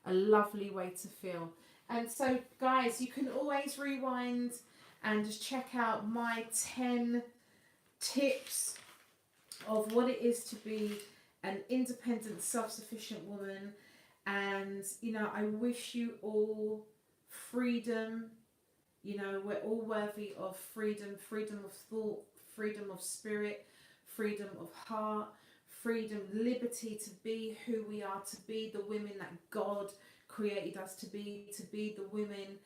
a lovely way to feel. And so, guys, you can always rewind and just check out my 10 tips of what it is to be an independent, self-sufficient woman. And, you know, I wish you all freedom. You know, we're all worthy of freedom, freedom of thought, freedom of spirit, freedom of heart, freedom, liberty to be who we are, to be the women that God created us to be the women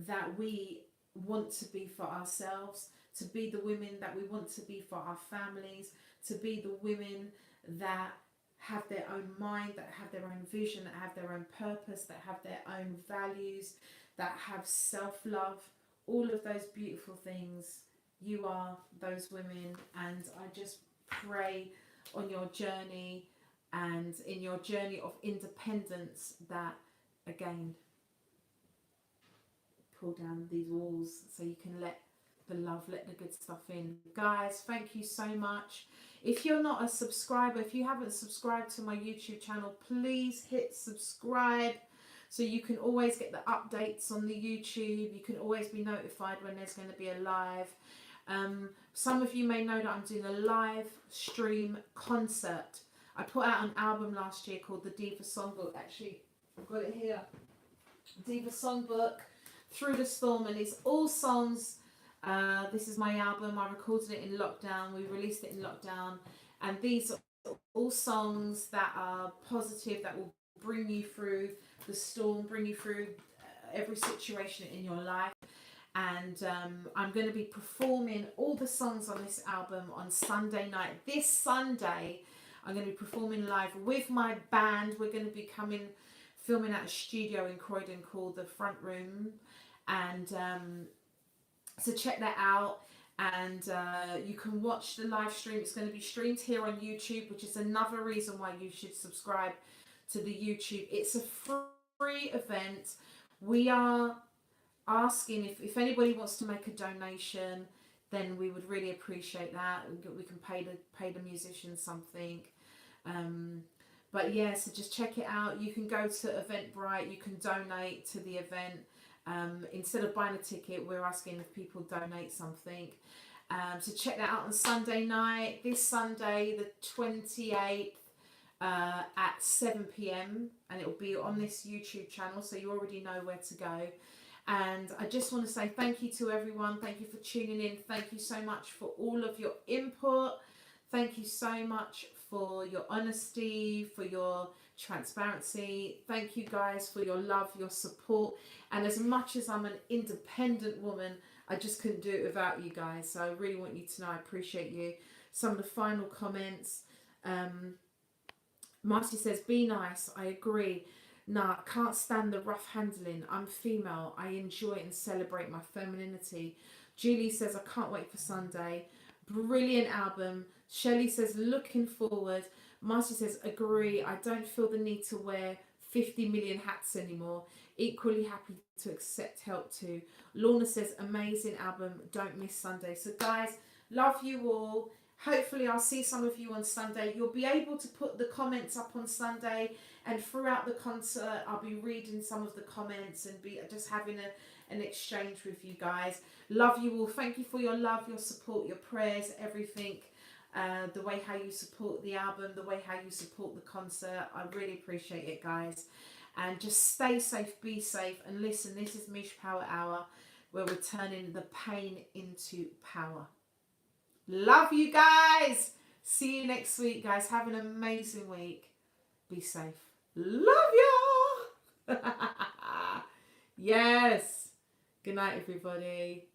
that we want to be for ourselves, to be the women that we want to be for our families, to be the women that have their own mind, that have their own vision, that have their own purpose, that have their own values, that have self-love, all of those beautiful things. You are those women, and I just pray on your journey and in your journey of independence that, again, pull down these walls so you can let the love, let the good stuff in. Guys, thank you so much. If you're not a subscriber, if you haven't subscribed to my YouTube channel, please hit subscribe so you can always get the updates on the YouTube. You can always be notified when there's going to be a live. Some of you may know that I'm doing a live stream concert. I put out an album last year called the Diva Songbook. Actually, I've got it here. Diva Songbook, Through the Storm, and it's all songs. This is my album. I recorded it in lockdown. We released it in lockdown, and these are all songs that are positive, that will bring you through the storm, bring you through every situation in your life. And I'm going to be performing all the songs on this album on Sunday night. This Sunday, I'm going to be performing live with my band. We're going to be filming at a studio in Croydon called The Front Room. And so check that out. And you can watch the live stream. It's going to be streamed here on YouTube, which is another reason why you should subscribe to the YouTube. It's a free event. We are asking if anybody wants to make a donation, then we would really appreciate that. We can pay the musicians something. But yeah, so just check it out. You can go to Eventbrite. You can donate to the event. Instead of buying a ticket, we're asking if people donate something. So check that out on Sunday night. This Sunday, the 28th, at 7 p.m. and it will be on this YouTube channel, so you already know where to go. And I just want to say thank you to everyone. Thank you for tuning in. Thank you so much for all of your input. Thank you so much for your honesty, for your transparency. Thank you guys for your love, your support. And as much as I'm an independent woman, I just couldn't do it without you guys. So I really want you to know I appreciate you. Some of the final comments. Marcy says, be nice. I agree. Nah, can't stand the rough handling. I'm female. I enjoy and celebrate my femininity. Julie says, I can't wait for Sunday. Brilliant album. Shelley says, looking forward. Marcy says, agree. I don't feel the need to wear 50 million hats anymore. Equally happy to accept help too. Lorna says, amazing album. Don't miss Sunday. So guys, love you all. Hopefully I'll see some of you on Sunday. You'll be able to put the comments up on Sunday, and throughout the concert I'll be reading some of the comments and be just having an exchange with you guys. Love you all. Thank you for your love, your support, your prayers, everything. The way how you support the album, the way how you support the concert. I really appreciate it, guys. And just stay safe, be safe, and listen, this is MichPowerHour, where we're turning the pain into power. Love you guys. See you next week, guys. Have an amazing week. Be safe. Love you. Yes. Good night, everybody.